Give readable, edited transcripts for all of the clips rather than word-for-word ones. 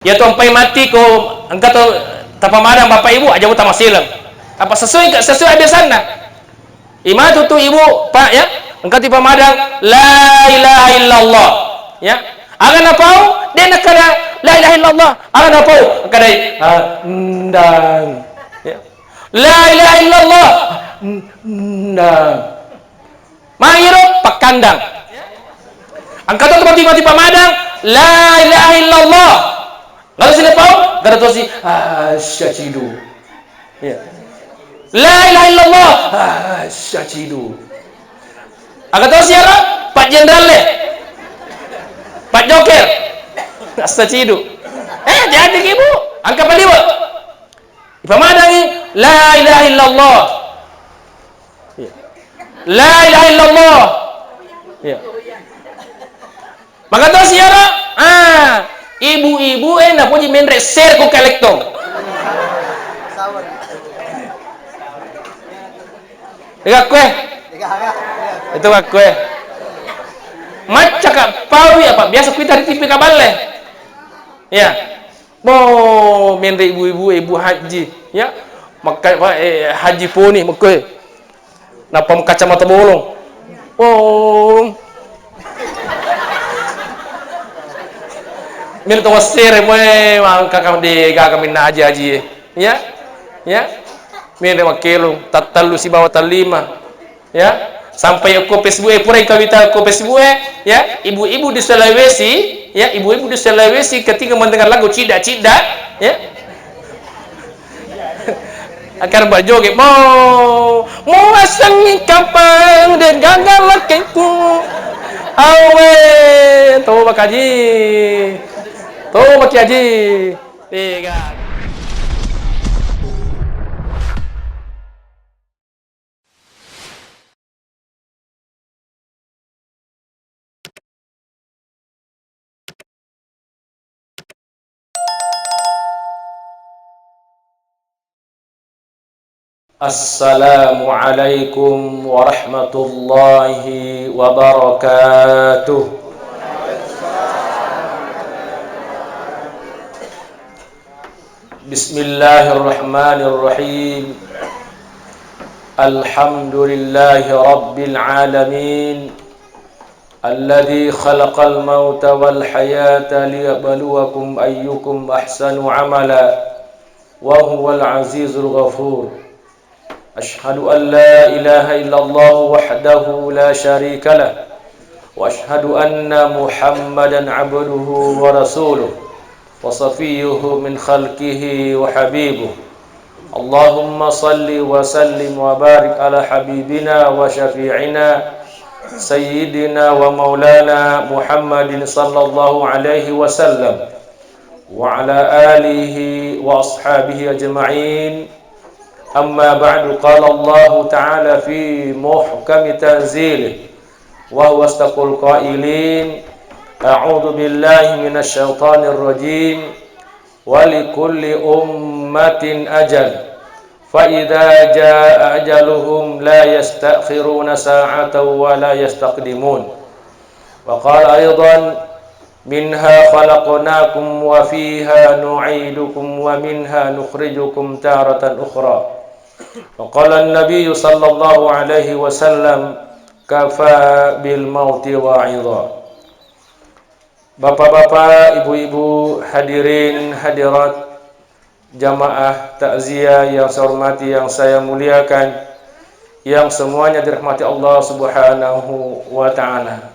Ya tumpai mati ko angkat tapamadang bapak ibu aja utama silam. Apa sesuai biasana? Ima tu ibu pak ya angkat di pamadang la ilaha illallah ya. Agan apa? Dia nak kata la ilaha illallah. Agan apa? Kata ndang ya. La ilaha illallah ndang. Mahiro pakandang. Angkat tu mati pamadang la ilaha illallah. Lalu sila pau, gara tu si syacidu. Ya. La ilaha illallah. Syacidu. Agak tahu siapa? Pak Jenderal le. Pak Joker. Syacidu. Jadi ibu, angkat balik bu. Pemadangi la ilaha illallah. Ya. La ilaha illallah. Ya. Maka tahu siapa? Ibu-ibu nak puji menre share ko kolektor. Dekat kue. Itu kak kue. Macam kak pawi apa biasa kita di TV kabal le. Ya. Menre ibu haji, ya. Maka haji poni makoi. Napa kacamata bolong. Min to wasir mo kakam di kami na aji ya min de makelo tatalu si bawa talima ya sampai ko Facebook pura kawita ko Facebook ya ibu-ibu di Sulawesi ketika mendengar lagu cida ya akan berjoget mau asangi kapang dan gagal lakiku awe to bakaji Tuh Pak Haji. Tiga. Assalamualaikum warahmatullahi wabarakatuh. Bismillahirrahmanirrahim. Alhamdulillahi rabbil alamin. Alladzi khalaqal mauta wal hayata liyabluwakum ayyukum ahsanu amala wa huwal azizul ghafur. Ashhadu an la ilaha illallah wahdahu la syarika lah wa ashhadu anna Muhammadan abduhu wa rasuluh وصفيه من خلقه وحبيبه اللهم صل وسلم وبارك على حبيبنا وشفيعنا سيدنا ومولانا محمد صلى الله عليه وسلم وعلى آله وأصحابه أجمعين أما بعد قال الله تعالى في محكم تنزيله وهو أصدق القائلين أعوذ بالله من الشيطان الرجيم ولكل أمة أجل فإذا جاء أجلهم لا يستأخرون ساعة ولا يستقدمون وقال أيضا منها خلقناكم وفيها نعيدكم ومنها نخرجكم تارة أخرى وقال النبي صلى الله عليه وسلم كفى بالموت واعظا. Bapak-bapak, ibu-ibu, hadirin, hadirat, jamaah takziah yang saya hormati, yang saya muliakan, yang semuanya dirahmati Allah Subhanahu wa ta'ala.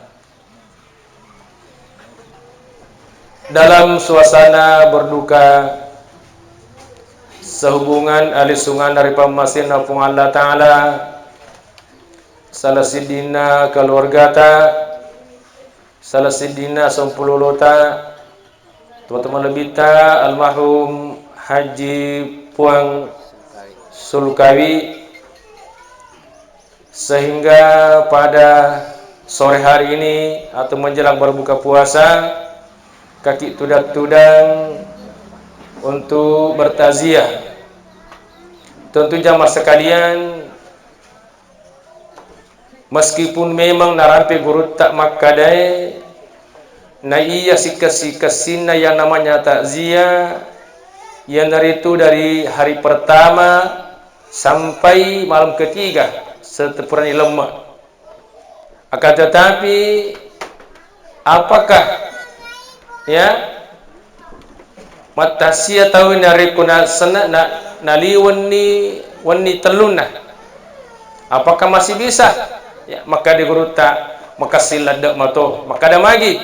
Dalam suasana berduka sehubungan ahli sungan dari pemasin apung Allah ta'ala salah sidina keluarga salah sidina sampululota teman-teman lebita almarhum Haji Puang Sulkawi, sehingga pada sore hari ini atau menjelang berbuka puasa kaki tudang untuk bertaziah. Tentu jamaah sekalian, meskipun memang narampe guru tak makadai Nah iya sikasina yang namanya takziah, yang dari itu dari hari pertama sampai malam ketiga setelah lemak. Akan tetapi apakah ya matasia tahu nari kuna sana naliwan ni teluna, apakah masih bisa ya, maka diguruta maka silada mato maka ada magi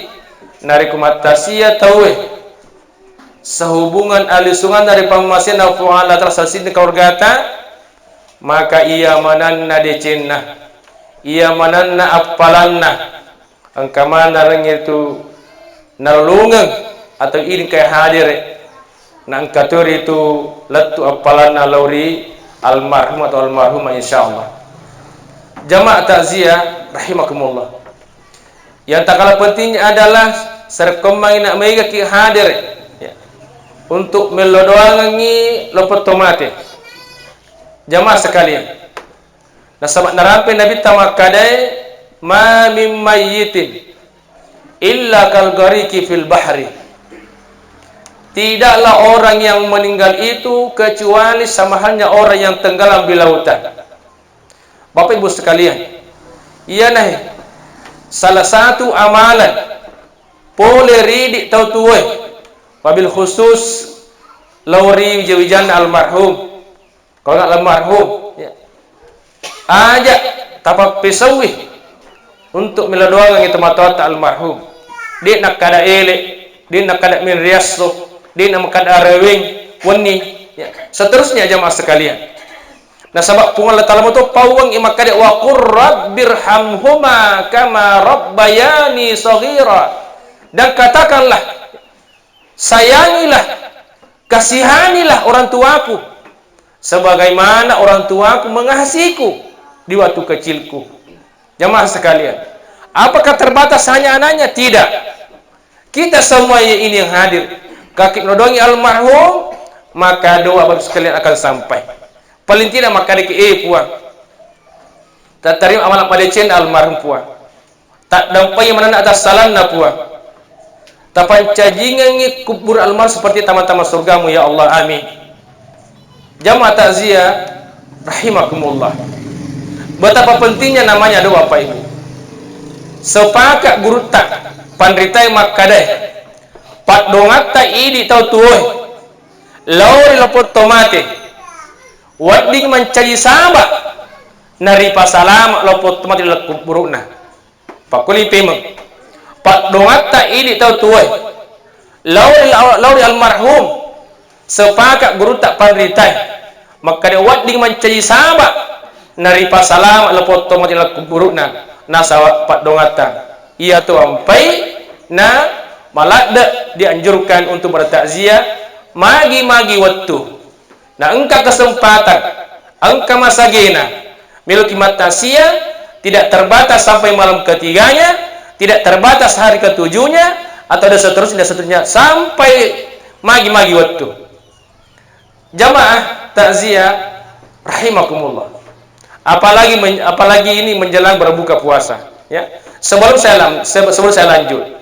nari kumatasia tahu sehubungan alisungan dari pamasin na fuala tersasin di kaurgata, maka ia mananna decenna, ia mananna apalanna angkamana reng itu nalungang atau ini kayak hadir nang katur itu latu apalanna lauri almarhum atau almarhumah insyaallah. Jamaah takziah rahimakumullah, yang tak kalah pentingnya adalah serkemang nak mega ki hadir ya, untuk melodoangi lopot tomate. Jamaah sekalian, nasabat narampe Nabi tamakadai ma min mayyitin illa kal ghariki fil bahri, tidaklah orang yang meninggal itu kecuali sama halnya orang yang tenggelam di lautan. Bapak Ibu sekalian, iya nah salah satu amalan boleh ridik tau tuwe wabil khusus lauri jawijan almarhum, kalau nak almarhum ya, ajak tapak pesawih untuk meladoakan itu matata almarhum. Dia nak kada elek, dia nak kada min riaso, dia nak kada rewing wani ya. Seterusnya jamaah sekalian, nah sebab pungal taala itu pawang imak kada wa qur rabbirhamhuma kama rabbayani shaghira, dan katakanlah sayangilah, kasihanilah orang tuaku sebagaimana orang tuaku mengasihiku di waktu kecilku. Jamaah sekalian, apakah terbatas hanya anaknya? Tidak. Kita semua ini yang hadir kaki menodongi almarhum, maka doa bapak sekalian akan sampai. Paling tidak maka diki puang tak terima amalan padecen almarhum puang, tak dampai mana atas salam na puang, tak pancajingan kubur almarhum seperti taman-taman surgamu ya Allah, amin. Jamaah takziah rahimakumullah, betapa pentingnya namanya doa Pak Ibu. Sepakat guru tak pandritai makadai pat dongat tak idi tau tuoi lauri lopot tomate wading mencari sahabat nari pasalam lopot tomate lekuk burukna pakuli pemeng pat dongat tak idi tau tuoi lauri almarhum sepakat guru tak pandritai makadai wading mencari sahabat nari pasalam lopot tomate lekuk burukna nasawat pat dongata ia tu ampai na malada dianjurkan untuk bertakziah magi-magi waktu. Nah engkau kesempatan, engkau masagena miluki matasia tidak terbatas sampai malam ketiganya, tidak terbatas hari ketujuhnya, atau ada seterusnya sampai magi-magi waktu. Jamaah takziah rahimakumullah. Apalagi ini menjelang berbuka puasa ya. Sebelum saya lanjut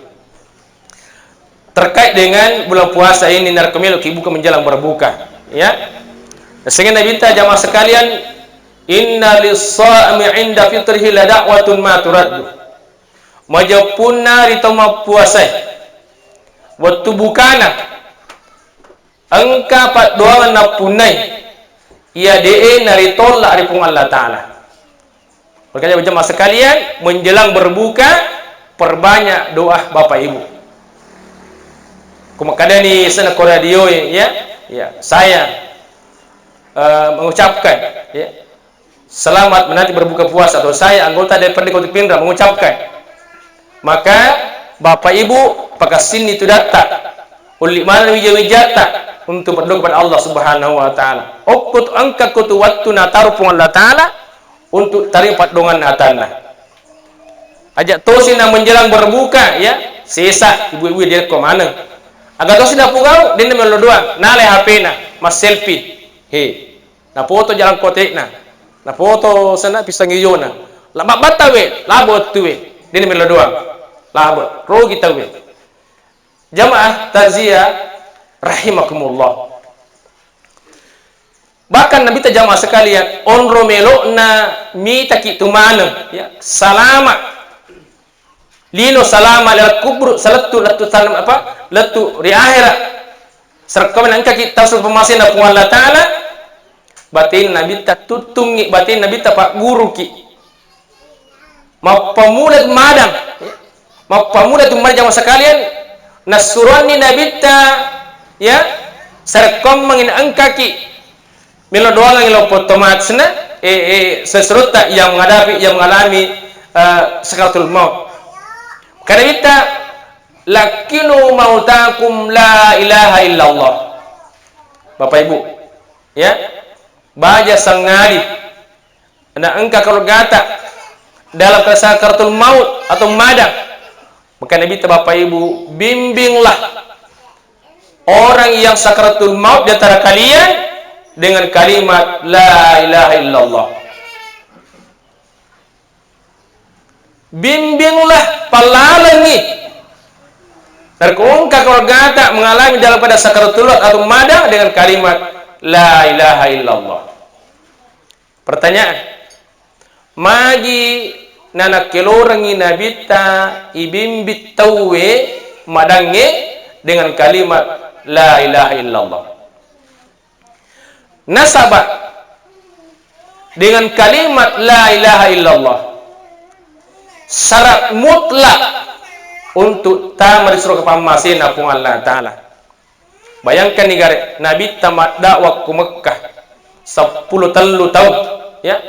terkait dengan bulan puasa ini narkomil buka menjelang berbuka ya. Sehingga Nabi ta jamaah sekalian, inna lis-sha'imi 'inda fitrihi la da'watun ma turaddu. Majapunna ritoma puasa waktu bukana angka pat doangan na punai ia de naritol la aripung Allah taala. Makanya jemaah sekalian menjelang berbuka perbanyak doa Bapak Ibu. Kemudian di sana radio ya saya mengucapkan ya selamat menanti berbuka puasa, atau saya anggota DPRD Kota Pindra mengucapkan, maka Bapak Ibu pakai sini itu data uli mana wijata untuk berdoa kepada Allah Subhanahu wa taala. Okut angka kutu waktu nataru pun Allah taala untuk tarik padongan atana. Ajak tosina menjelang berbuka ya, sisa ibu-ibu dia ke mana? Agak tosina pugau dia melodoan, nale HP na, mas selfie. He. Na foto jalan kotek na. Na foto sana pisang hijau na. Lama batawe, labot tuwe. Dia melodoan. Labot, rogi tawe. Jamaah takziah rahimakumullah. Bahkan Nabi ta jamaah sekalian onro melo na mita ki tumana ya salama lino salama la kubru salatu latu salam apa latu ri akhirah serkaman angka ki tafsir pemasin na Allah taala batin Nabi ta tutungi batin Nabi ta pak guru ki mapamulat madang mapamulat tumar jamaah sekalian nasurani Nabi ta ya serkam mangin angka ki milo doang ngilo potomatsna seseruta yang mengalami sakaratul maut. Karena kita lakinu mautakum la ilaha illallah. Bapak Ibu, ya. Baja sangadi. Anda engkau kalau gata dalam sakaratul maut atau madang. Maka Nabi Bapak Ibu bimbinglah orang yang sakaratul maut di antara kalian dengan kalimat la ilaha illallah. Bimbinglah palalangi terkungkak kalau gata mengalami dalam pada sakaratul maut atau madang dengan kalimat la ilaha illallah. Pertanyaan, magi nanak kelorangi nabita ibimbit tawe madange dengan kalimat la ilaha illallah. Nasabah dengan kalimat la ilaha illallah syarat mutlak untuk tamat disuruh kepamasin apung Allah Ta'ala. Bayangkan nih gare Nabi tamat dakwah ke Mekah 10 tahun ya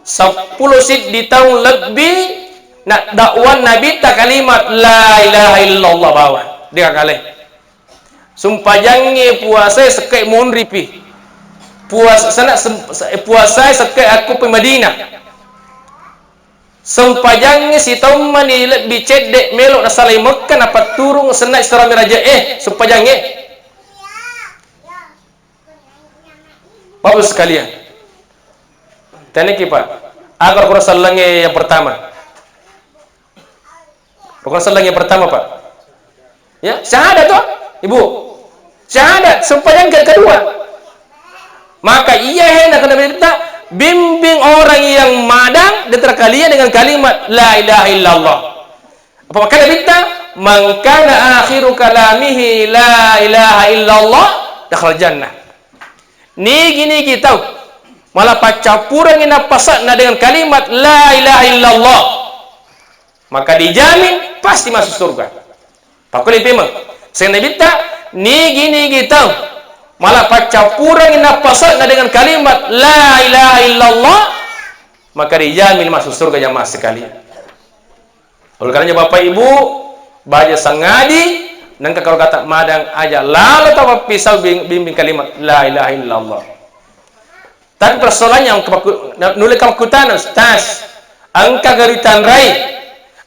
10 di tahun lebih nak dakwah Nabi tak kalimat la ilaha illallah bawa dia kali sumpah jangi puasa sekai munripi puasa sekai aku pe Madinah sempajangnya si tauman ni lebih cedek melok na salai Mekah apa turung senai serami raja sempajangnya Bapak sekalian taniki Pak agar kurang salangnya yang pertama Pak ya syahadat toh Ibu syahadat sempajang kedua. Maka ia hendak kena berita bimbing orang yang madang di antara kalian dengan kalimat la ilaha illallah. Apa makna berita? Man kana akhiru kalamihi la ilaha illallah dakhala jannah. Nigi tahu. Malah pacapurang ina pasakna dengan kalimat la ilaha illallah. Maka dijamin pasti masuk surga. Pakuli memang. Sehingga berita nigi tahu. Malah pacapurang ina pasakna dengan kalimat la ilaha illallah maka dijamin masuk surga jamaah sekalian. Oleh karenanya Bapak Ibu baja sangadi dan kalau kata madang aja lalu tawa pisau bimbing kalimat la ilaha illallah. Tapi persoalannya yang nulis kamukutan ustaz angka garitan rai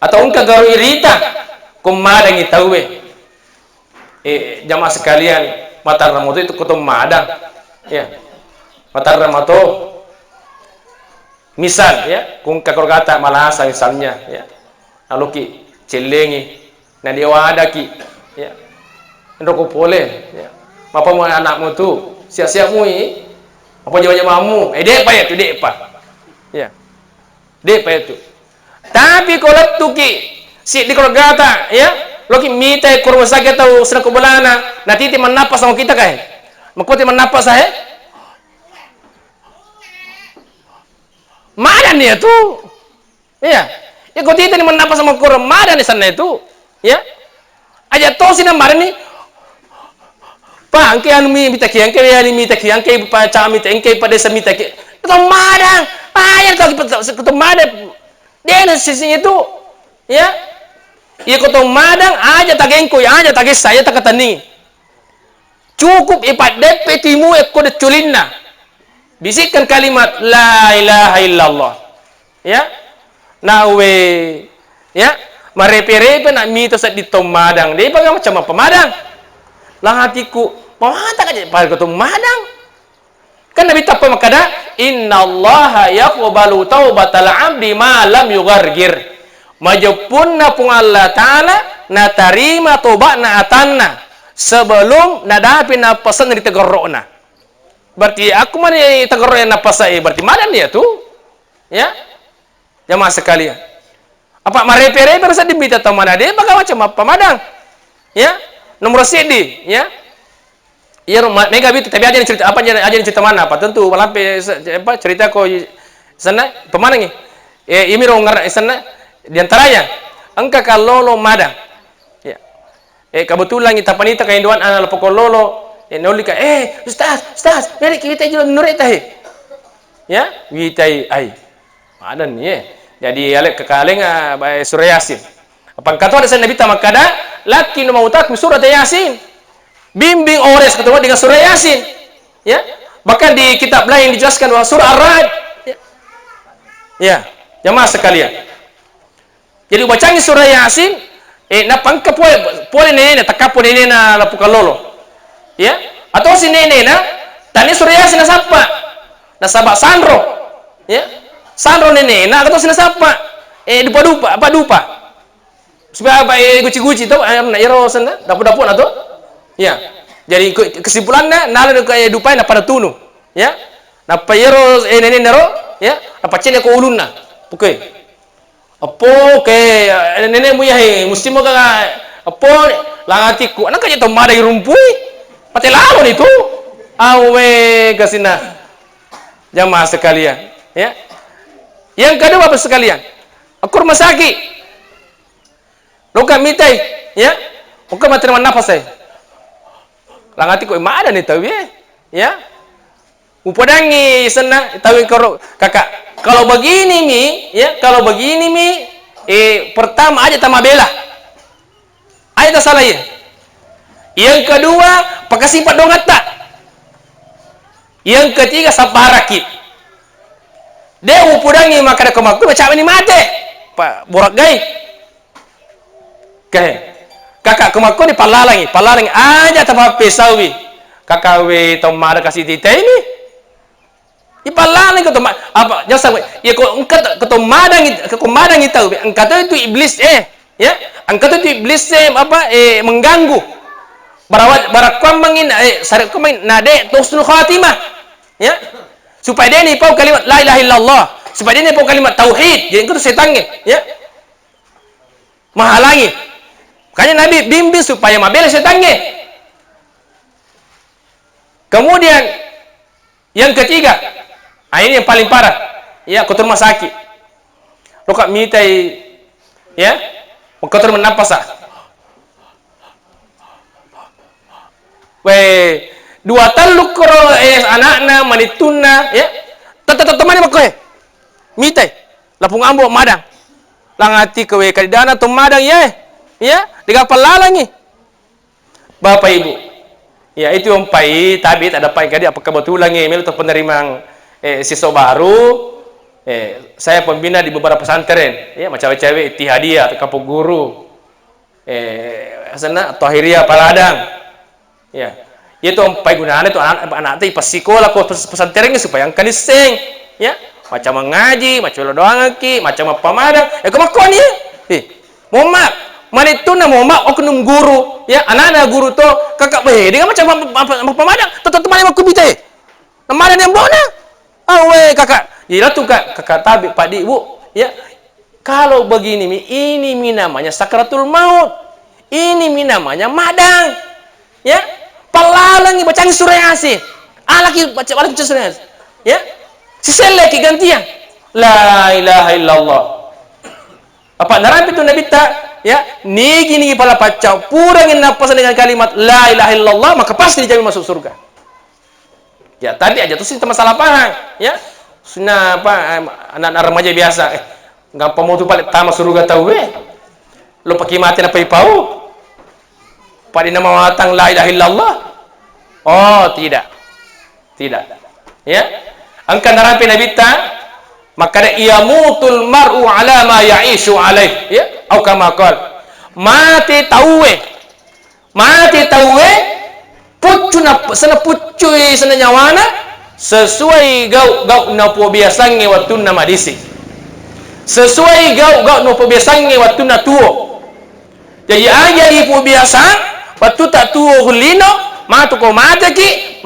atau angka garu irita kumadang itawe jamaah sekalian Matar Ramato itu kutum madang ya Matar Ramato misal ya kung kakor kata malasa misalnya ya lalu ki celengi na dewa ada ki ya ndoko pole ya apa mau anakmu tu siap-siap mui apa jawabnya mamu dek pa ya tu dek pa ya dek pa itu tapi kalau tu ki si di kalau kata ya loki mita ke rumah sakit atau sedang kubulana nanti timan napas sama kita kah makuti menapas saya mana nih itu ya ya kau tidak menapas sama kurang mana nih sana itu ya aja tahu sih nama nih pak angke anu mita ki angke yani mita ki angke pa camita angke pada semita ki itu mana ayah tahu itu mana dia sisinya itu ya iya kotong madang aja tagengko ya aja tagis saya tak ketani cukup ipat DP timu ekode culinna bisikkan kalimat la ilaha illallah ya nawe ya marepe-repe nak mito sa dito madang di pa macam apa madang lang hatiku pamata aja pada kotong madang kan Nabi tappa makada innallaha yaqbalu taubatal abdi ma lam yughargir. majepunna pun Allah Ta'ala na tarima tobat na atanna sebelum nadapi na pesan di tegorokna. Berarti aku mana tegorok yang napasai, berarti mana dia tuh? Ya, jamaah sekalian. Apa marepe-repe rasa diminta tahu mana dia? Bagaimana macam apa madang? Ya, nomor CD, ya. Ya, mega bit, tapi aja cerita apa aja cerita mana? Apa tentu malampe apa cerita ko sana pemana ni? Ini rongar sana di antaranya engka kalolo madang. Ya. Kebetulan kita panita kainduan anak pokok lolo. Nolika ustaz, mari kita jual nurit teh. Ya, witai ai. Madan ye. Jadi alek kekaleng surah Yasin. Apa kata ada Nabi tamakada laki nu mautak surah Yasin. Bimbing ores ketemu dengan surah Yasin. Ya. Bahkan di kitab lain dijelaskan bahwa surah Ar-Ra'd. Ya, jamaah sekalian. Jadi bacanya surah Yasin na pangka pole nene takapo nene na lapukalolo. Ya. Atau si nene na tani surah Yasin na sapa. Na sabak sandro. Ya. Sandro nene na atau sinasapa dupa supaya apa guci-guci tu na iro sana dapur-dapur atau ya. Jadi kesimpulannya nala kayak dupa na pada tunu ya na payero nene nero ya na pacene ko ulunna oke apo ke nene muya he musti mo ka apo langatiku anak kaya to madai rumpui pate lawan itu awe kasina jamaah sekalian ya. Yang kedua Bapak sekalian, aku rumah sakit. Luka mitai, ya. Luka materi nafas saya. Langati ko ada nih tahu ya. Upadangi sana tahu kakak. Kalau begini mi, ya, kalau begini mi, pertama aja tama bela. Aja tak salah ya. Yang kedua, pakai sifat dongat tak. Yang ketiga sabaraki. Dia upudangi maka ada kemaku macam ini mate pak borak gai kakak kemaku di palalangi aja tanpa pesawi kakak we tomada kasih tita ini di palalangi ke tomada apa jasa ya kok engkau kemadang itu engkau itu iblis ya engkau itu iblis apa mengganggu barak kamangin sarik kamangin nade tusnul khatimah ya supaya dia ni pau kalimat la ilaha illallah, supaya dia ni pau kalimat tauhid. Jadi itu setannya, ya. Menghalangi. Makanya Nabi bimbing supaya mabela setannya. Kemudian yang ketiga, ini yang paling parah, ya, kotor rumah sakit. Lo kak mitai, ya, kotor menapas dua taluk koro anakna manituna ya teman apa koe mitai lapung ambo madang langati kowe kadidana to madang ya digapal lalangi Bapak Ibu ya itu yang pai tabi ada pai kadi apa kebetulan ngemil untuk penerima siswa baru saya pembina di beberapa pesantren ya macam cewek Ittihadiyah atau Kampung Guru sana Tahiriyah Paladang ya itu pai gunaan itu anak itu pas sekolah ko pesantren supaya ang kaniseng ya macam mengaji macam lo doang ki macam apa madang kemakon ya momak manitu na momak oknum guru ya anak-anak guru to kakak beh dengan macam apa madang teman yang aku bite namaran yang bona awe kakak ila tuh kakak tabi padi ibu ya kalau begini ini namanya sakratul maut ini namanya madang ya palalangi bacaan surah Yasin alaki baca surah Yasin ya si seleki gantian la ilaha illallah apa narampi tu nabi ta ya nigi pala pacau purangin napasan dengan kalimat la ilaha illallah maka pasti dijamin masuk surga ya tadi aja tuh sih masalah paham ya sunnah apa anak-anak remaja biasa gampang mau tuh paling tamat surga tahu lo pakai mati apa ipau pada nama matang la ilaha illallah oh tidak ya angka narampi nabi ta maka ada yamutul mar'u ala ma ya'ishu alaih ya atau kama qala mati tauwe pucu na sana pucui sana nyawana sesuai gau na po biasanya waktu nama disi sesuai gau no pebiasaan waktu na tuo. Jadi aja di biasa waktu tak tuo hulino matu ko madaki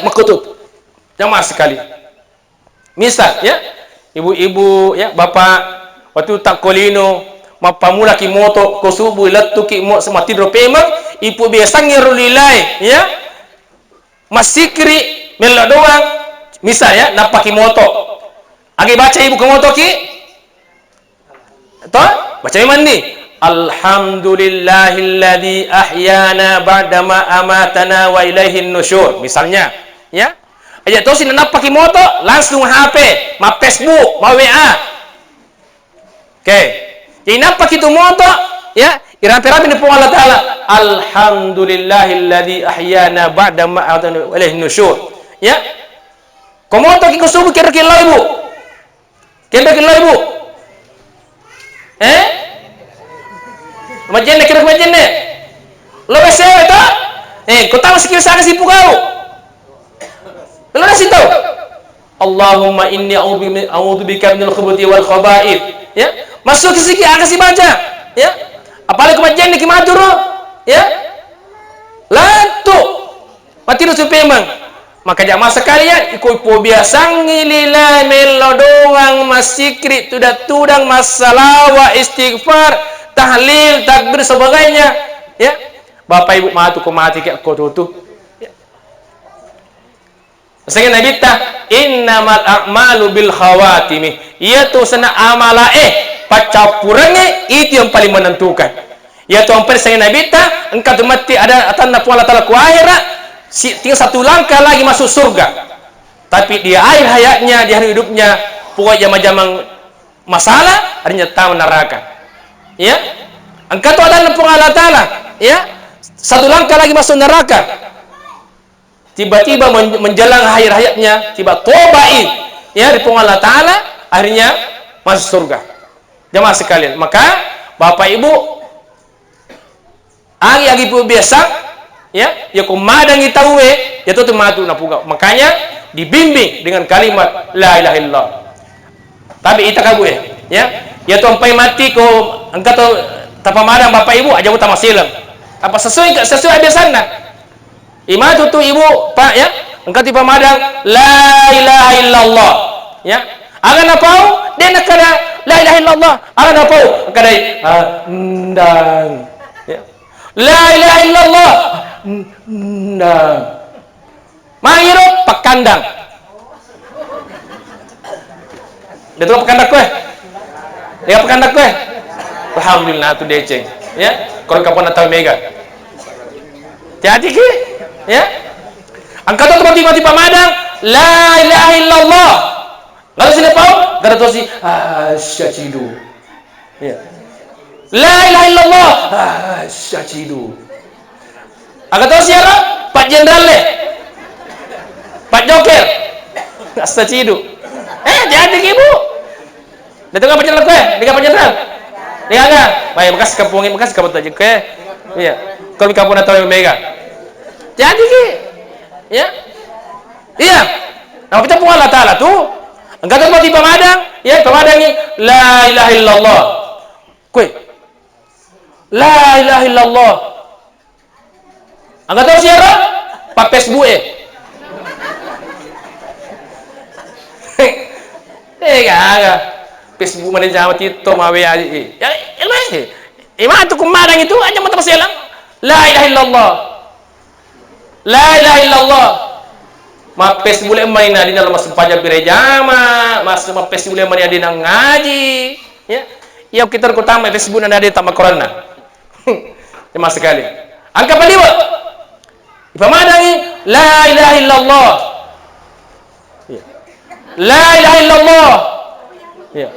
makutut. Jamaah sekali. Misal ya, ibu-ibu ya, bapak waktu tak kolino mapamula ki moto ko subuh lattu ki mo semati dro pemang ipu biasang rulilai ya. Masikri melo doang. Misal ya, napaki moto. Agi baca ibu ke moto ki? Toh? Baca mandi. Alhamdulillahilladzi ahyana ba'dama amatana wa ilaihin nusyur. Misalnya, ya. Aja to sinanap pakai moto, langsung HP, ma Facebook, ma WA. Oke. Jadi napa itu moto, ya, irapi-rapi ni Allah Taala. Alhamdulillahilladzi ahyana ba'dama amatana wa ilaihin nusyur. Ya. Komoto ki kusubu kira-kira ibu. Kira-kira ibu. Majenne kira majenne. Lo besewe to? Kau tahu sikil sana si pukau. Lo nasi tahu? Allahumma inni a'udzubika minal khubuthi wal khaba'ith. Ya, masuk ke sikil agak si baca. Ya. Apalagi ke majenne ki maduro. Ya. Lantu. Mati lu supemang. Maka jamaah sekalian ikut biasang lilai melodoang masikri tudang masalah wa istighfar tahlil takbir sebagainya ya. Bapak ibu matu ko mati kayak ko tutu ya. Saya Nabi ta innamal a'malu bil khawatimi, yaitu sana amala pacapurannya itu yang paling menentukan. Yaitu hampir saya Nabi ta engkau mati ada atanna Allah Taala ku akhirat tinggal satu langkah lagi masuk surga, tapi dia akhir hayatnya, di hari hidupnya pokoknya jamang masalah artinya tahu neraka ya. Engkau tu adalah Allah Taala ya, satu langkah lagi masuk neraka, tiba-tiba menjelang akhir hayatnya tiba tobai ya di Allah Taala, akhirnya masuk surga. Jemaah sekalian, maka bapak ibu agi biasa ya kumadangi tawe ya tu matu napuga. Makanya dibimbing dengan kalimat la ilaha illallah. Tapi ita kabu ya tu sampai mati ko engkau tu tapamadang bapak ibu aja utama silam apa sesuai biasana imatu tu ibu pak ya engkau ti pamadang la ilaha illallah ya agan apau dia nak kada la ilaha illallah agan apau kada ndang ya la ilaha illallah Mangiru pakandang. Dia tu pakandak kue. Dia pakandak kue. Alhamdulillah tu deceng. Ya, kalau kapan tahu mega. Jadi ki, ya. Angkat tu mati pamadang. La ilaha illallah. Lalu sini pau, gara tu si syacidu. Ya. La ilaha illallah. Syacidu. Agak tahu siapa? Pak Jenderal le, Pak Joker, asa cidu. Jadi ibu. Datang Pak Jenderal kue, Pak Jenderal. Dia agak, baik bekas kampungin bekas kampung tajuk kue. Iya, kalau kampung atau mega. Jadi ki, ya, iya. Nah kita pun Allah Taala tu, engkau tu mati pamadang, ya pamadang ni la ilaha illallah. Kue, la ilaha illallah. Angkat tahu siapa? Pak Facebook kagak. Facebook mana jawab Tito mawe aja. Ya, emang tu kumadang itu aja mata selang. La ilaha illallah. La ilaha illallah. Ma Facebook boleh main di dalam masuk pajak birejama, masuk ma Facebook boleh main di nang ngaji. Ya. Ya kita utama Facebook ada di tamak corona. Cuma sekali. Angka paliwa. Ipamandangi la ilaha illallah. Ya. La ilaha illallah. Ya.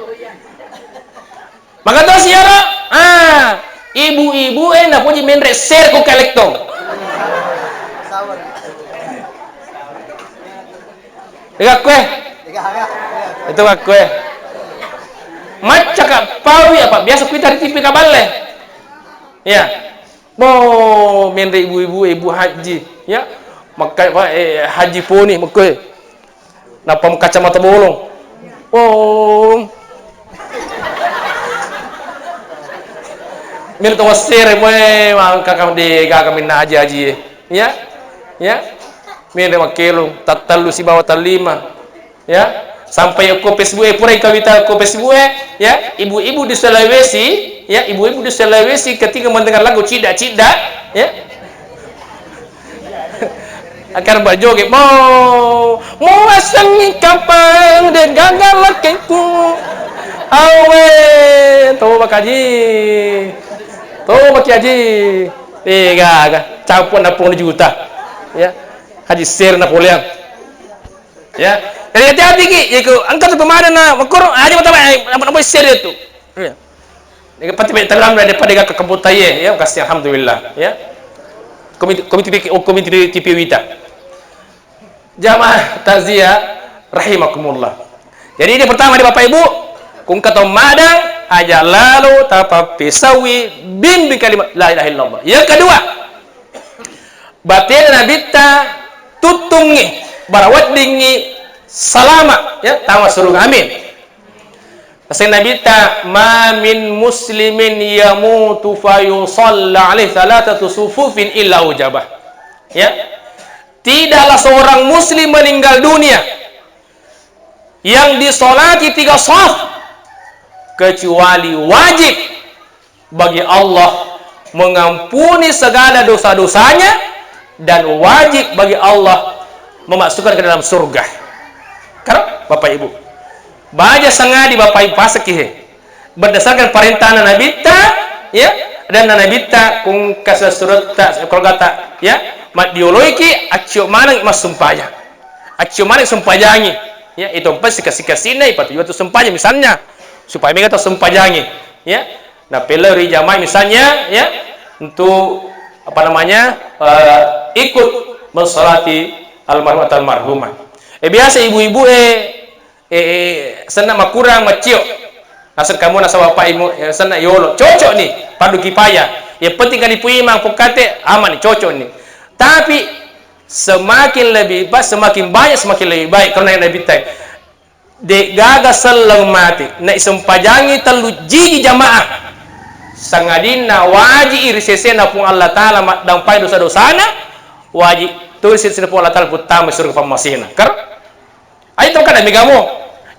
Maka tahu siapa? Ibu-ibu nak puji main share ku kalektong. Dekat kue. Itu kue. Macam pawi apa? Biasa kita di TV kabal le. Ya. Minta ibu haji ya maka haji poni maka napa kacamata bolong Mir tawasir boy mangka kam di kami na aji ya ya mir makelo tatalu si bawa talima ya sampai aku Facebook pura kawita aku Facebook ya ibu-ibu di Sulawesi ya ibu-ibu di Sulawesi ketika mendengar lagu cida-cida ya akan berjoget mau asangi kapang dan gagal lakiku awe tuh bakaji tuh baki haji tiga campur 60 juta ya haji sir Napoleon ya jadi hati-hati ki ya angkat pemada na makur aja apa sir itu ya ini pati telam daripada ke kebutai ya kasih alhamdulillah ya komite TV Wita jamaah takziah rahimakumullah. Jadi ini pertama di Bapak Ibu kung kata madang aja lalu tapa pisawi bimbing kalimat la ilaha illallah. Yang kedua batin nabita tutungi barawat dingi salama ya tawa suruh amin. Pasal nabita ma min muslimin yamutu fa yusalla alaihi thalathatu sufufin illa ujabah. Ya. Tidaklah seorang muslim meninggal dunia yang disolati 3 shaf kecuali wajib bagi Allah mengampuni segala dosa-dosanya dan wajib bagi Allah memasukkan ke dalam surga. Karena Bapak Ibu baca sangadi Bapak Ibu pasakihe berdasarkan perintah Nabi ta ya dan Nabi ta kung kasih surat kalau kata ya mat diologi acio manang mas sumpaya acio manang sumpayangi ya itu pasti kasih patu itu sumpahnya misalnya supaya mereka tahu sumpayangi ya nah peleri jamaah misalnya ya untuk apa namanya ikut mensolati almarhumah biasa ibu-ibu sana makurang macio asal kamu nasa bapak ibu sana yolo cocok nih padu kipaya ya penting kan ipu imang pokate aman nih cocok nih tapi semakin lebih baik semakin banyak semakin lebih baik karena yang lebih baik de gaga sallang mati na isumpajangi telu jiji jamaah sangadina waji irisesena pun Allah Ta'ala dan pai dosa-dosana waji tulis pun Allah Ta'ala putama surga pamasina kar ayo kan megamu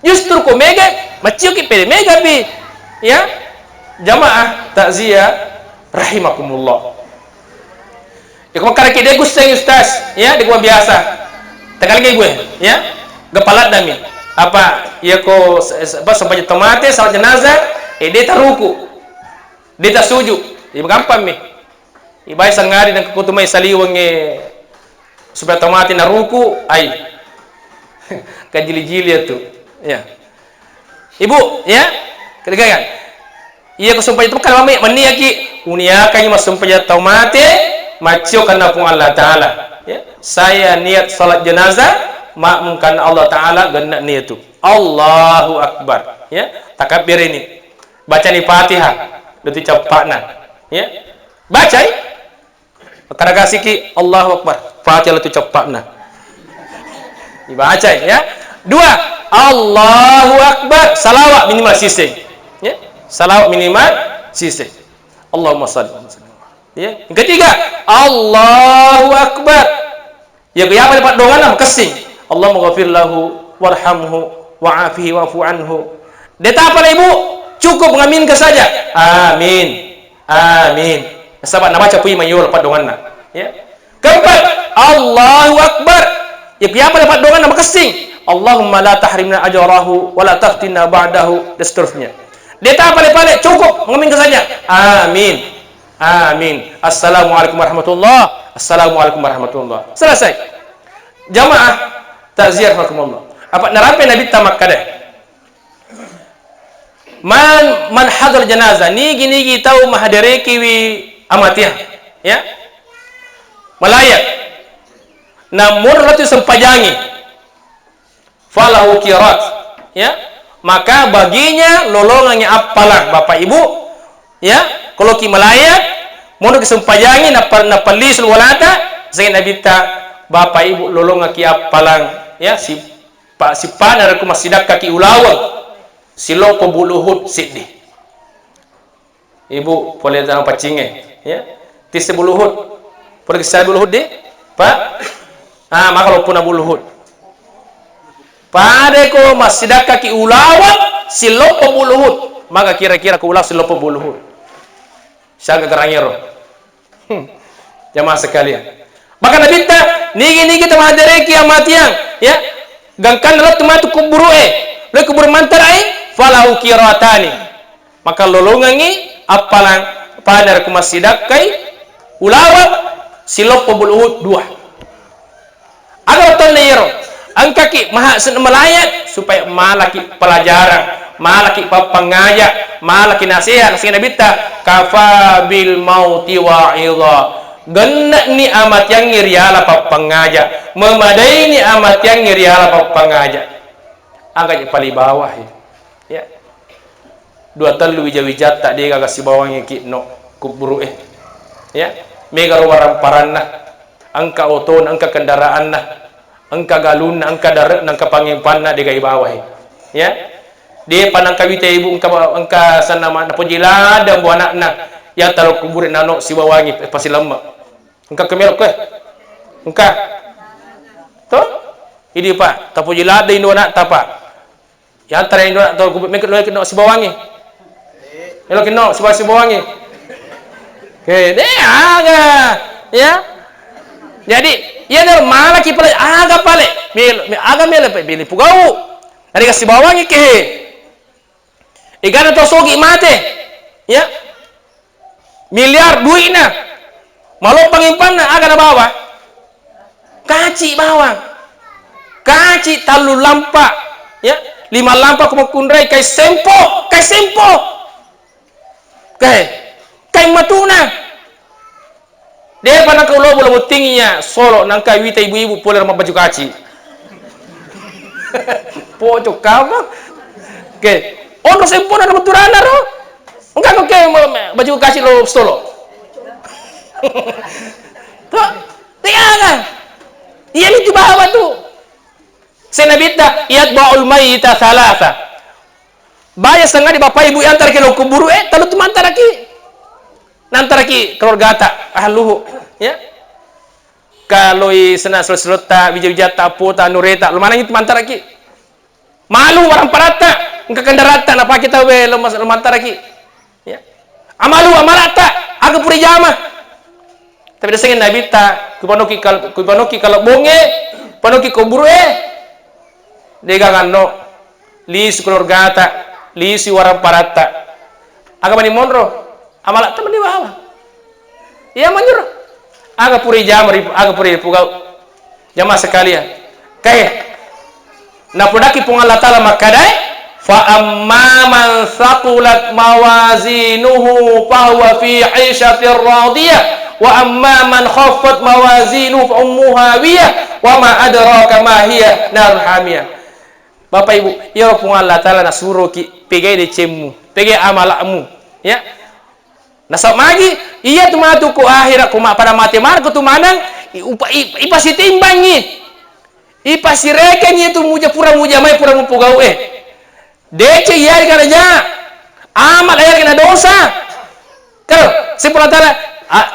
justru ko mega maciuki pede mega bi ya jamaah takziah rahimakumullah ya kung karaki de gusto yung ustaz ya de gua biasa tagalgay gue ya gapalat dami apa ya ko ba sampai tomate salat jenazah de taruku de tasuju di gampang mi ibay sangari ng kutumay saliwang supaya tomate na ruku ay kajili-jili itu ya ibu ya kedegan iya ko sumpah itu kalau mami maniaki uniakan mas sumpah tomate macio karena pun Allah Ta'ala ya. Saya niat salat jenazah makmumkan Allah Ta'ala ganda niat itu Allahu Akbar ya takbir ini baca di Fatihah itu capakna ya baca karena kasih ki Allahu Akbar Fatihah itu capakna dibaca ya 2 Allahu Akbar salawat minimal sising ya salawat minimal sising Allahumma shalli ya. Yang ketiga Allahu Akbar ya apa dapat doa nama kesing Allahumma ghafir lahu warhamhu wa'afihi wa'fu anhu deta apa ibu cukup mengaminkan saja amin amin sahabat nak baca puji mayur dapat doa ya keempat Allahu Akbar ya apa dapat doa nama kesing Allahumma la tahrimna ajrahu wa la taftinna ba'dahu dan seterusnya deta apa cukup mengaminkan saja amin amin. Assalamualaikum warahmatullah. Assalamualaikum warahmatullah. Selesai. Jamaah takziah rahimakumullah. Apa narape Nabi tamak kada? Man hadar janazah nigi tahu mahadere kiwi amatiah ya. Malayak. Namun ratu sempajangi. Falahu qirat ya. Maka baginya lolongannya apalah Bapak Ibu ya. Kalau ki malayak mono kesumpayangi na palis walata saya Nabi ta Bapak Ibu lolong ki apalang ya si panar ku masidak kaki ulawang silo pembuluhut siddi Ibu boleh dalam pacinge, ya. Ti sebuluhut. Boleh kisah buluhut di? Pak. Maka lo puna buluhut. Pada ko masidaka ki ulawat silopo buluhut. Maka kira-kira ko ulaw silopo buluhut. Siya gagarangero. Jamaah sekalian. Maka Nabi ta nigi-nigi ta madereki amatiang, ya. Gangkan lot matu kuburu le kubur mantarai falahu qiratani. Maka lolongangi apalang pada kumasidakai ulawat silop pebuluhut dua. Agar ton nero angkaki maha melayat supaya malaki pelajaran, malaki papangaya, malaki nasihat sing Nabi ta kafa bil mauti wa'idha. Gennak ni amat yang ngiriala papangaja, memadai ni amat yang ngiriala papangaja. Angkat paling bawah ya. Dua telu wija-wija tak dia gak si bawang iki no kuburu ya. Mega warang paranna, angka oton, angka kendaraan nah, angka galun, angka darat, angka pangimpan nah dia gak bawah ya. Dia panang kawita ibu angka sana mana pujila dan buah anak nah yang taruh kuburin nano si bawangi pasti lama. Engkau kemelok ke? Engkau? Tuh? Ini pak, tapu jilada Indo nak tapa. Yang antara Indo nak tahu kubur mekit lo kena si bawangi. Lo kena si bawangi. Oke, deh aga, ya. Jadi, ya dah malah kita aga pale, aga mele pilih pugau. Dari kasih bawangi ke? Ikan atau sogi mate, ya. Miliar duit na. Malu pangimpan na aga na bawa. Kaci bawang. Kaci talu lampa. Ya, 5 lampa kumakundray kay sempo, kay sempo. Kay matuna. Dia pa nakaulo bola mutingnya solo nang kay wita ibu-ibu pula ramah baju kaci. Pocok kabang. Ono sempo na maturana ro. Engka kay baju kaci lo solo. Tuh, tiada. Iya itu bawa tuh. Senabita iat baul mayita thalatha. Bayar setengah di bapak ibu antar ke lo kuburu talu tu mantara ki. Nantara ki keluarga ta ahluhu, ya. Kalau sena selota bija-bija taputa nureta, lu mana itu mantara ki. Malu orang parata, engka kendarata napa kita we lo mantara ki. Ya. Amalu amalata, aga puri jama. Tapi desengin Nabi ta kupanoki kalau bonge panoki kuburu dega kando li keluarga ta li si warang parata aga mani monro amala temen di bawah iya manjur aga puri jam aga puri pugau jamaah sekalian kayak napodaki pung Allah taala makadai fa amma man thaqulat mawazinuhu fa huwa fi 'ishatir radiyah wa amma man khaffat mawazinu fa ummuha hawiyah wa ma adraka ma hiya nar hamiyah. Bapak Ibu, ya pun Allah taala na suruh ki pegai de cemmu, pegai amalakmu, ya. Nasab magi iya tu matu ku akhirat ku pada mati mar ku tu manang ipa si timbangi. Ipa si reken itu muja pura muja mai pura mupugau Dece iya kana ja. Amal ayat kena dosa. Kalau sepuluh taala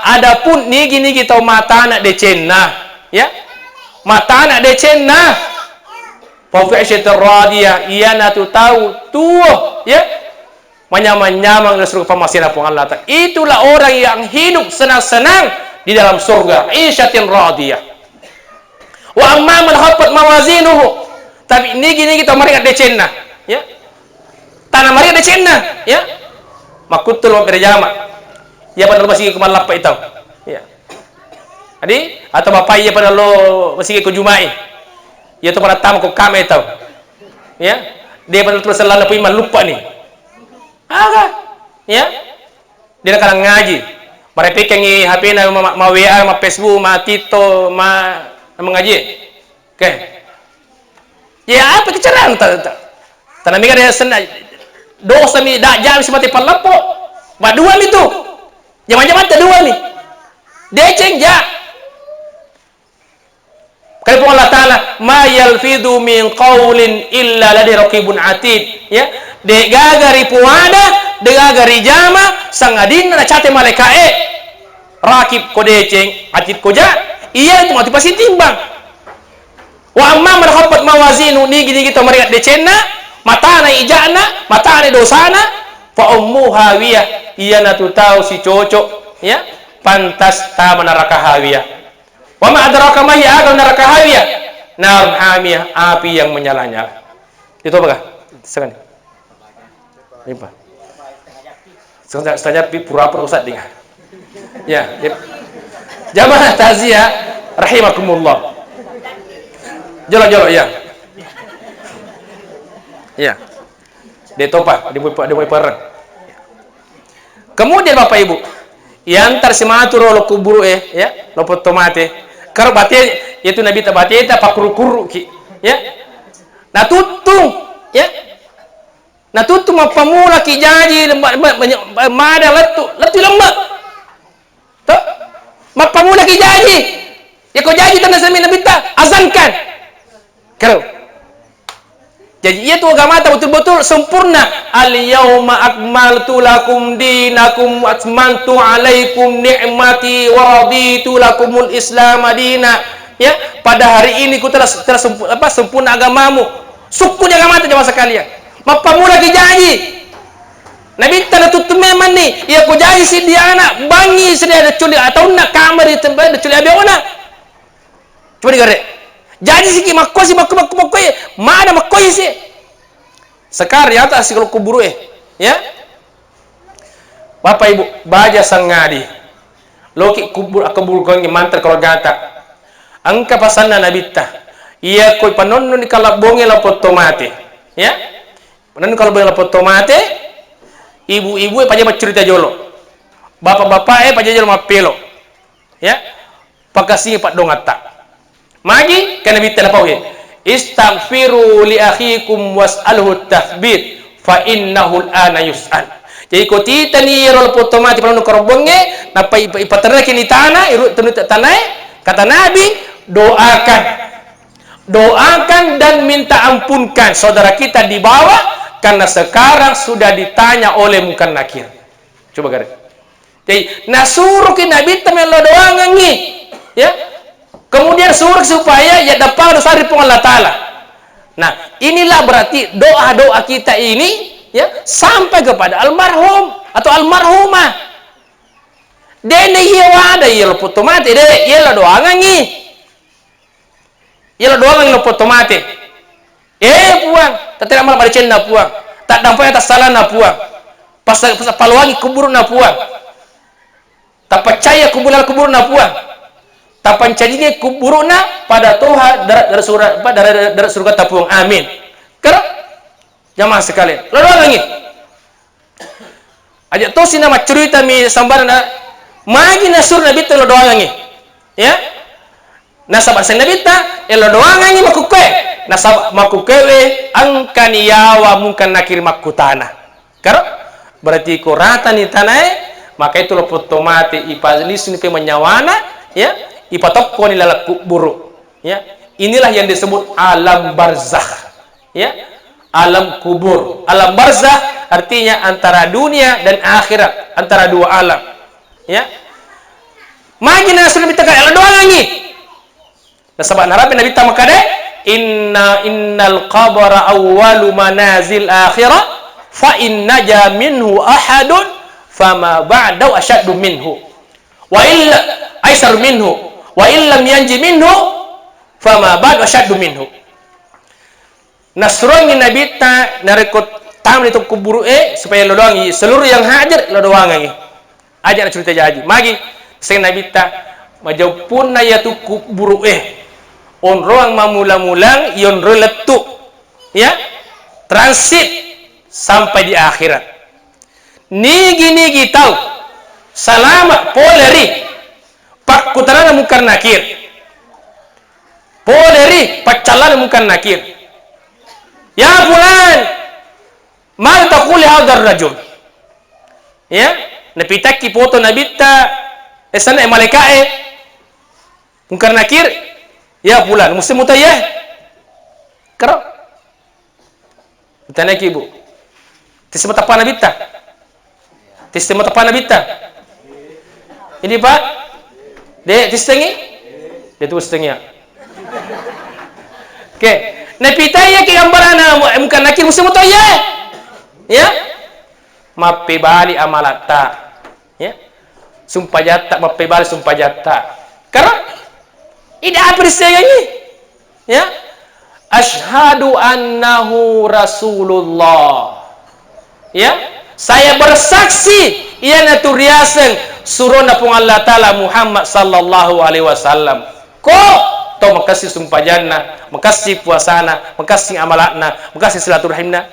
adapun nigi tau mata anak decenna, ya. Mata anak decenna. Fafi'syatir radiyah iya na tu tahu tuh, ya. Menyamang-nyamang seluruh pemasin apung Allah Ta'ala. Itulah orang yang hidup senang-senang di dalam surga. Isyatin radiyah. Wa amma man khaffat mawazinuhu. Tapi nigi tau mereka decenna, ya. Tanah mereka decenna, ya. Makutul wa berjama. Ya pada lo masih kemal lapa itu, ya. Adi atau bapak ya pada lo masih ke jumai, ya tu pada tamu ke kami itu, ya. Dia pada terus selalu pun lupa nih, aga, ya. Dia kadang ngaji, mereka pengen HP na ma WA, ma Facebook, ma Tito, ma mengaji, oke. Ya apa kecerahan tanah mikir dia senang, dosa mi dak jam semati palapo, badua itu. Jangan-jangan kedua nih. Deceng ja. Kalau Allah Ta'ala ma yalfidu min qaulin illa ladhi raqibun atid, ya. De gagari puada dengan gari jama sangadin na cate malaikae rakib kodeceng atid koja iya itu mati pasti timbang wa amma marhabat mawazinu nigi to mariat decenna matana ijana matana dosana fa ummu hawiyah iya na tu tahu si cocok ya pantas ta neraka hawiyah wa ma adraka ma hiya neraka hawiyah nar hamiyah api yang menyala-nyala itu apakah sekali ini Pak setengah pura-pura Ustaz dengar ya jamaah takziah rahimakumullah jolo ya dia topa dia boleh perang kemudian Bapak Ibu yang tersimatur lo kuburu ya lo tomate karo bate itu nabi tabate ta pakuru-kuru ki ya na tutung ya na tutung mapamula ki jaji mada letu lemba to mapamula ki jaji ya ko jaji tanah sami nabi ta azankan karo jadi itu agama betul-betul sempurna. Al-yauma akmaltu lakum dinakum wa atmamtu alaikum ni'mati wa raditu lakumul Islam madina. Ya, pada hari ini ku telah sempurna agamamu. Sempurna agama jemaah sekalian. Mapamula ki janji. Nabi tanah tutup memang ni. Ya ku janji si dia anak bangi sedia ada culi atau nak kamar di tempat ada culi abiona. Coba digare. Jadi sih makosi makoi mana makoi sih sekarang ya tak sih kalau kuburu ya Bapak Ibu baja sangadi loki kubur kong mantar kalau gata angka pasanna nabita iya koi panon ni kalau bonge la tomate ya panon kalau bonge la tomate ibu-ibu paja bercerita jolo bapak-bapak paja jolo mapelo ya pakasih pak dongata magi kana bitta pawhe istaghfiru li akhikum was'alhu tathbit fa innahu al-ana yus'al jadi ko tita ni rol potomati panu korbonge na ipaterna kini tanah iru tenu tanah kata nabi doakan dan minta ampunkan saudara kita di bawah karena sekarang sudah ditanya oleh munkar nakir coba garis jadi nasuruh ki nabi tamelo doa ngangi ya kemudian suruh supaya ya dapat dosa dari Allah Ta'ala. Nah, inilah berarti doa-doa kita ini ya sampai kepada almarhum atau almarhumah. Dene iya wada iya lo potomate de iya la doa ngangi. Iya la doa ngangi lo potomate. Puang, tak amal pada cenda puang. Tak dampai atas salah na puang. Pas paluangi kubur na puang. Tak percaya kubur na puang. Tapan cadinya kuburuna pada Tuhan dari surga tapuang amin kerap jamaah sekalian lalu lagi aja to sina cerita mi sambarana magi nasur nabi to doa ngi ya nasabak sen nabi ta elo doa ngi makukwe nasab makukewe angkani yawa mungkin nakir makutana kerap berarti korata ni tanai maka itu lo potomate ipazlis ni pe menyawana ya ipatokko ni lalak buruk ya inilah yang disebut alam barzakh ya alam kubur alam barzakh artinya antara dunia dan akhirat antara dua alam ya magi nasul kita kaya doa lagi nasabak narabi nabi tamakade innal qabra awwalu manazil akhirah fa inna ja minhu ahadun fama ba'dahu ashaddu minhu wa illa aisar minhu wa illam yanji minhu fama ba'du ashaddu minhu nasrongi nabi ta narekot tam itu kuburu supaya lo doangi seluruh yang hajar lo doangi ajar cerita jaji magi sing nabi ta majau pun na yatu kuburu on roang mamula-mulang yon reletu ya transit sampai di akhirat nigi tahu salama poleri pak kutarana munkar nakir poleri pacalan munkar nakir ya fulan mal taquli hadar rajul ya napitaki foto nabita esana malaikae munkar nakir ya fulan muslim mutayah karo tanaki ibu tisebut apa nabita Sistem apa na bita? Ini Pak? De tistengi? De tu setengah. Oke. Na pitaya ki gambarana mungkin nakir musim to ya. Ya? Mapibali amalata. Ya? Sumpah jata mapibali sumpah jata. Karena ini apa ini? Ya? Asyhadu annahu Rasulullah. Ya? Saya bersaksi ia naturiasen surona pun Allah Ta'ala Muhammad sallallahu alaihi wasallam. Ko to makasih sumpah jannah, makasih puasana, makasih amalatna, makasih silaturahimna.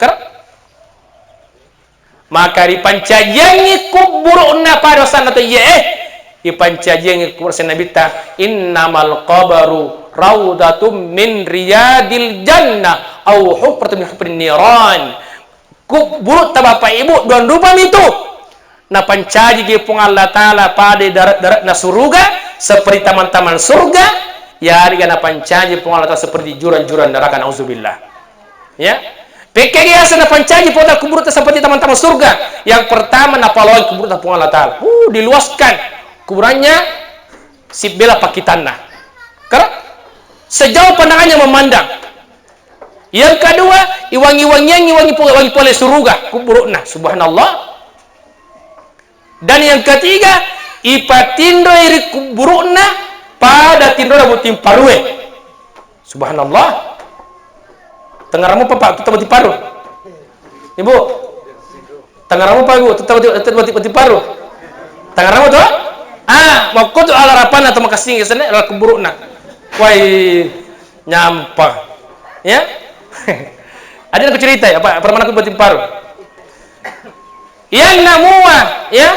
Maka dipancajangi kuburuna pada sana tu dipancajangi kubur Nabi ta innamal qabaru raudatum min riyadil jannah au hufratun min hufrin niran. Kubur ta bapak ibu dan rupa itu na pancaji ge pung Allah Taala pada darat na surga seperti taman-taman surga ya riga na pancaji pung Allah Taala seperti juran-juran neraka nauzubillah. Ya. PKG asana pancaji pada kubur seperti teman-teman surga. Yang pertama napaloi kubur pung Allah Taala. Diluaskan kuburannya si bela pakitanna. Karena sejauh pandangannya memandang. Yang kedua, iwangi pole surga kuburna. Subhanallah. Dan yang ketiga, ipatindo iri kuburna pada tindo butim parue. Subhanallah. Tengaramu Pak, tetap butim paru. Ibu. Tengaramu Pak Ibu, tetap butim paru. Tengaramu tuh? Mau kau tu ala rapan atau makasih ke sana ala kuburna. Wai nyampa. Ya? Ada aku cerita ya, Pak, pernah aku butim paru. Yang namua, ya?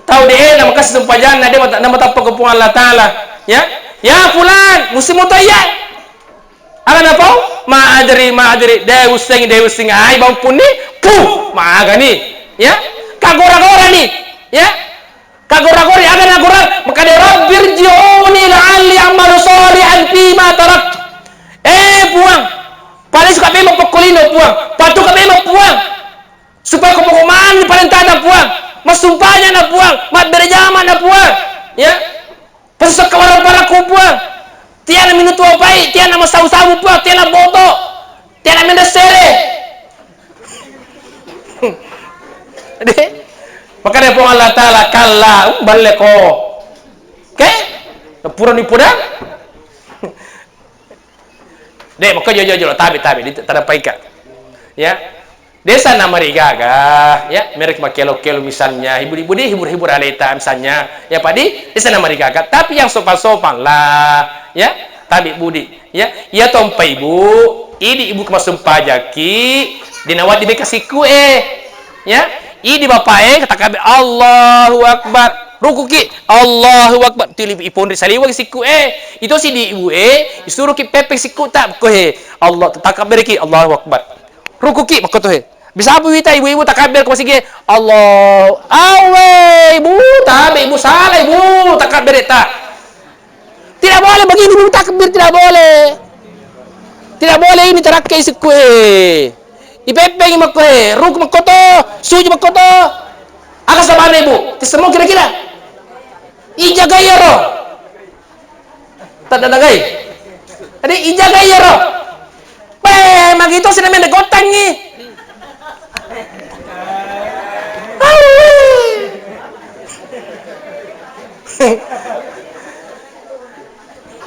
Tahu dia nama kasih sumpah jannah dia nama apa kepungan Allah Taala, ya? Ya fulan, musim mutaya. Akan apa? Maadri, dewusing, ai bang puni, maaga ni, ya? Kagora-gora ni, ya? Kagora-gori akan agora, maka dia Rabbirji'uni la'alli amalu sholihan fima taraktu. Puang. Paling suka memang pokolino puang. Patu ka memang puang. Supaya kumakumaan ni paling tada puang. Masumpahnya na puang. Mat berjama na puang. Ya. Pesusak kawaran para ku puang. Tiada minutu apai, tiada masawu-sawu puang, tiada boto. Tiada mendesere. Deh. Maka dia puang Allah Ta'ala kalla baleko. Oke? Pura ni pura. Dek, maka jojo tabi tada paika. Ya. Desa nama rigaga, ya, merek makelo-kelo misalnya, hibur-hibur deh, hibur-hibur aleta misalnya. Ya, Pak Di, desa nama rigaga, tapi yang sopan-sopan lah, ya. Tabi budi, ya. Ya tompa ibu, ini ibu kemasum pajaki, dinawat di bekasiku ya. Ini bapak kata kabe Allahu Akbar. Rukuki Allahu Akbar tilip ipon di saliwa siku itu si di ibu disuruh ki pepek siku tak ko Allah takabir ki Allahu Akbar rukuki makoto bisa apa wita ibu takabir ko sige Allah awe ibu tabe ibu salah ibu takabir tak tidak boleh bagi ibu takbir tidak boleh ini terakai siku ipepek makohe ruk makoto suju makoto akas sama ibu semua kira-kira ijaga ya roh tak ada lagi jadi ijaga ya roh magito sila may nagotang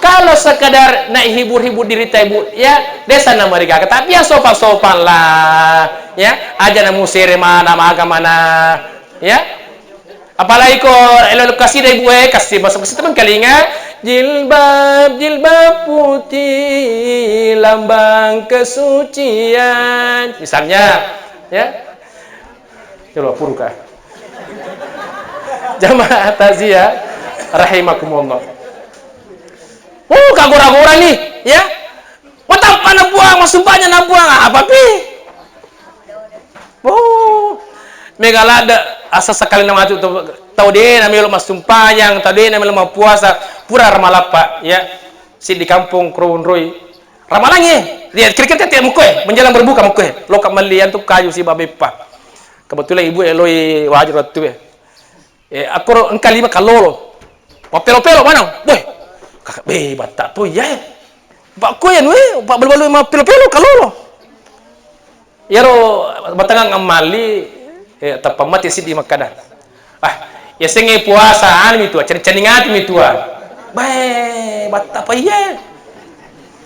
kalau sekadar nak hibur-hibur diri ibu ya desa nama mereka tapi yang sopan-sopan lah ya aja namu sere mana agama mana ya apalagi kok kasih deh gue kasih masuk ke teman kalinga jilbab putih lambang kesucian misalnya ya coba purka jamaah taziyah rahimakumullah kagora-gora nih ya apa na buang masumpahnya na buang apa pi megalada asa sekali nama tu tahu dia namanya mas sumpayang tahu dia namanya puasa pura ramalapa ya si di kampung Krounroi ramalangi lihat kira-kira tiap mukoy menjelang berbuka mukoy lokap melian tu kayu si babepa kebetulan ibu eloi wajar tu Aku engkau lima kalolo. Papelo-pelo mana? Boy. Kakak batak tu ya. Pak koyan pak balu-balu ma pelo-pelo kalolo. Yaro batangang amali tapamati sidi makada. Ya senge puasa anu itu, cani-caningat itu. Batak apa ya?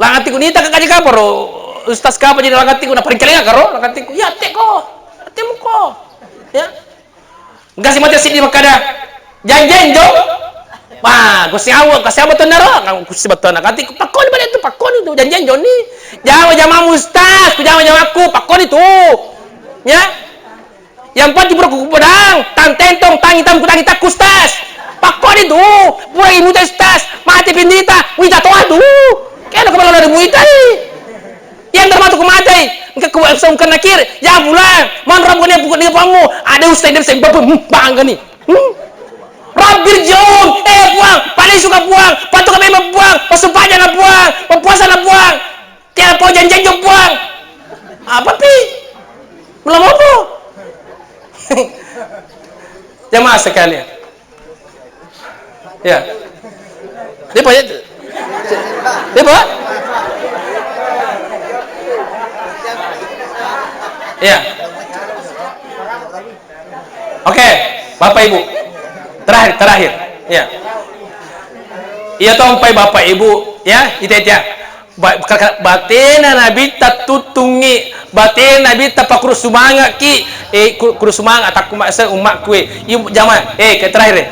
Langati ko nita kakaji kaparo. Ustaz ka pa jadi langati ko na paring kalinga karo, langati ko. Ya teko. Temo ko. Ya. Enggak sih mati sidi makada. Janjen jo. Gusti awak kasi abaton naro, gusti baton nakati ko pakon ba itu pakon itu janjen jo ni. Jama ustaz, ku jama aku pakon itu. Ya. Yang pati bro ku pedang, tang tentong tang hitam ku tang hitam ustaz. Pakon itu. Pura ibu ustaz, mati pindita, wita to aduh. Kaya nakapala na ribuita yang termasuk kumatay kung kanakir ya bulan manram ko niya bukod niya pa mo ada ustay din sa iba bang gani Rabbir jom buang palisu ka buang pato ka may mabuang pasumpanya na buang pagpuasa na buang kaya po janjan yung buang papi belum apa jamaah sekalian ya dia pak dia pak ya oke bapak ibu terakhir ya iya tompai bapak ibu ya itu ya batena nabi tatutungi batena nabi tapakuru sumanga ki kuru sumanga takku maksa umak kue ibu jamaah ke terakhir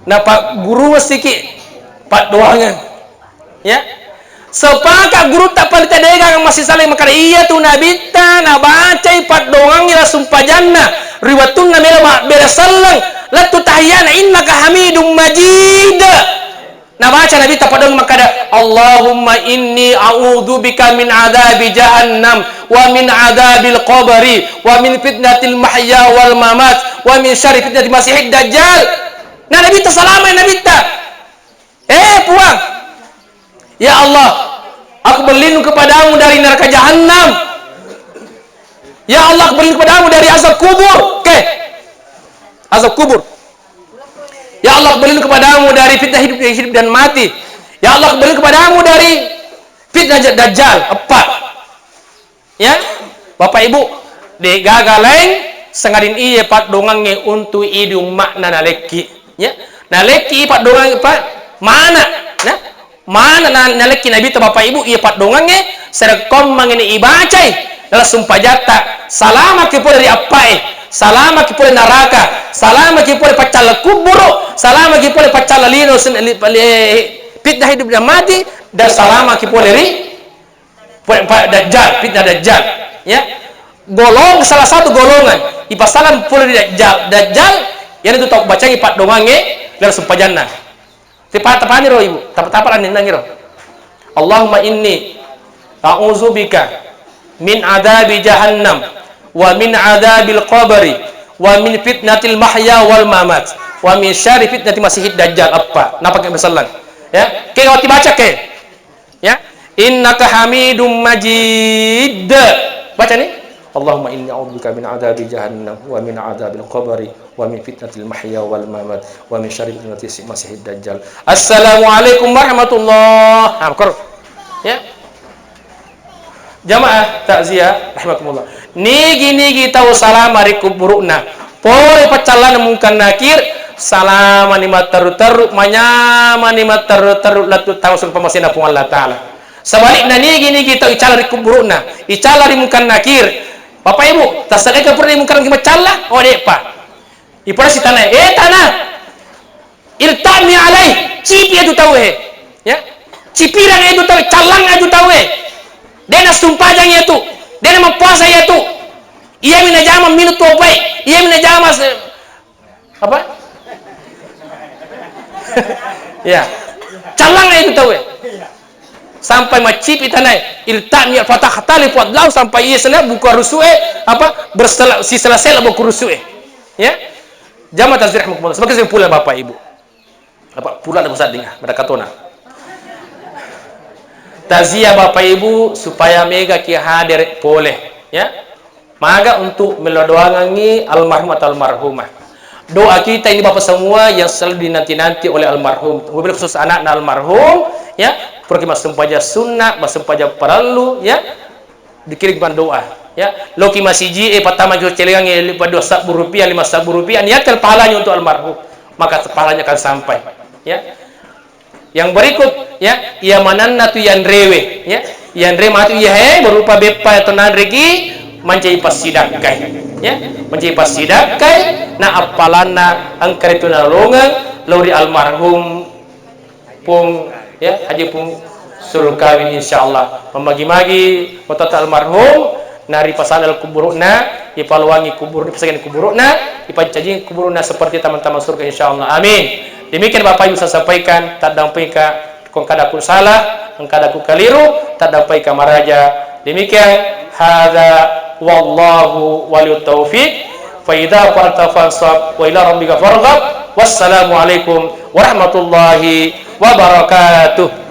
napa guru masiki pak doangan ya sepakat guru tak palita degang masih saling makar iya tu nabi ta na baca pat doangan ila sumpah jannah riwatun na mela berasallang latu tahyana innaka hamidum majid na baca nabi ta padong makada Allahumma inni a'udzubika min adzabi jahannam wa min adzabil qabri wa min fitnatil mahya wal mamat wa min syarri fitnatil masiihid dajjal. Nah nabi ta salama nabi ta puang ya Allah aku berlindung kepadamu dari neraka jahannam ya Allah aku berlindung kepadamu dari azab kubur azab kubur ya Allah aku berlindung kepadamu dari fitnah hidup dan mati ya Allah aku berlindung kepadamu dari fitnah dajjal ya bapak ibu de gagaleng sengadin iya pat dongange untuk idung makna naleki ya naleki pat dongang pat mana ya mana naleki nabi ta bapak ibu iya pat dongange serekom mangene ibacai dalam sumpah jata salama kipo dari apai salama kipo dari neraka salama kipo dari pacala kubur salama kipo dari pacala lino fitnah hidup dan mati dan salama kipo dari dajjal fitnah dajjal ya golong salah satu golongan ipasalan pula di dajjal yang itu tak baca ipat dongange dalam sumpah jannah tepat-tepat ro ibu tepat-tepat anin nangiro Allahumma inni a'udzubika min adabi jahannam wa min adabil qabri wa min fitnatil mahya wal mamat wa min syarri fitnatil masiihid dajjal apa napa ke besalan ya ke waktu baca ke ya innaka hamidum majid baca nih Allahumma inni a'udzubika min adabi jahannam wa min adabil qabri wa min fitnatil mahya wal mamat wa min syarri fitnatil masiihid dajjal. Assalamualaikum warahmatullahi wabarakatuh. Ya. Jamaah takziah rahimakumullah. Nigi tahu salam ari kuburuna. Pore pacalan mungkan nakir salama ni mataru manyama ni mataru latu tawasul pamasina pung Allah taala. Sebaliknya nigi tahu icalari kuburuna, icalari mungkan nakir. Bapak ibu, tasakay ka pura mungkan gimacala o de pa. Ipura si tanay, tanah. Iltami alay, cipi itu tahu ya. Cipirang itu tahu, calang itu tahu Dena sumpajang itu, dena mempuasa itu. Ia minajama minut topai, ia minajama apa? Ya. Calang itu tahu sampai macip itanai iltami fatah tali puat lau sampai ia sana buka rusue apa berselah si selesai buka rusue ya jamaah tasbih rahmatullah sebagai pula bapak ibu apa pula ada besar dengar pada katona taziah bapak ibu supaya mega ki hadir boleh ya maga untuk melodoangi almarhum atau almarhumah doa kita ini Bapak semua yang selalu dinanti-nanti oleh almarhum, wabil khusus anak almarhum, ya, pergi masuk saja sunnah, masuk saja perlu, ya, dikirimkan doa, ya. Loki masiji pertama kita celengan lipat Rp2.000, Rp5.000, niatkan pahalanya untuk almarhum, maka pahalanya akan sampai, ya. Yang berikut, ya, ia mananna tu yang rewe, ya, yang rewe matu ia berupa bepa atau nanregi mencari pasidakai, ya, mencari pasidakai na apalana angkar itu nalongan lori almarhum pung, ya, haji pung suruh kawin insyaallah membagi-bagi foto almarhum nari pasanal kuburuna ipaluangi kubur dipasangan kuburuna ipacaji kuburuna seperti teman-teman surga insyaallah, amin. Demikian Bapak Ibu saya sampaikan, tak dampai ka kong kadaku salah, kadaku keliru, tak dampai ka maraja. Demikian hadza wallahu waliyut taufiq. Fa idza fa'alta fansab wa ila rabbika farghab. Wassalamu alaikum warahmatullahi wabarakatuh.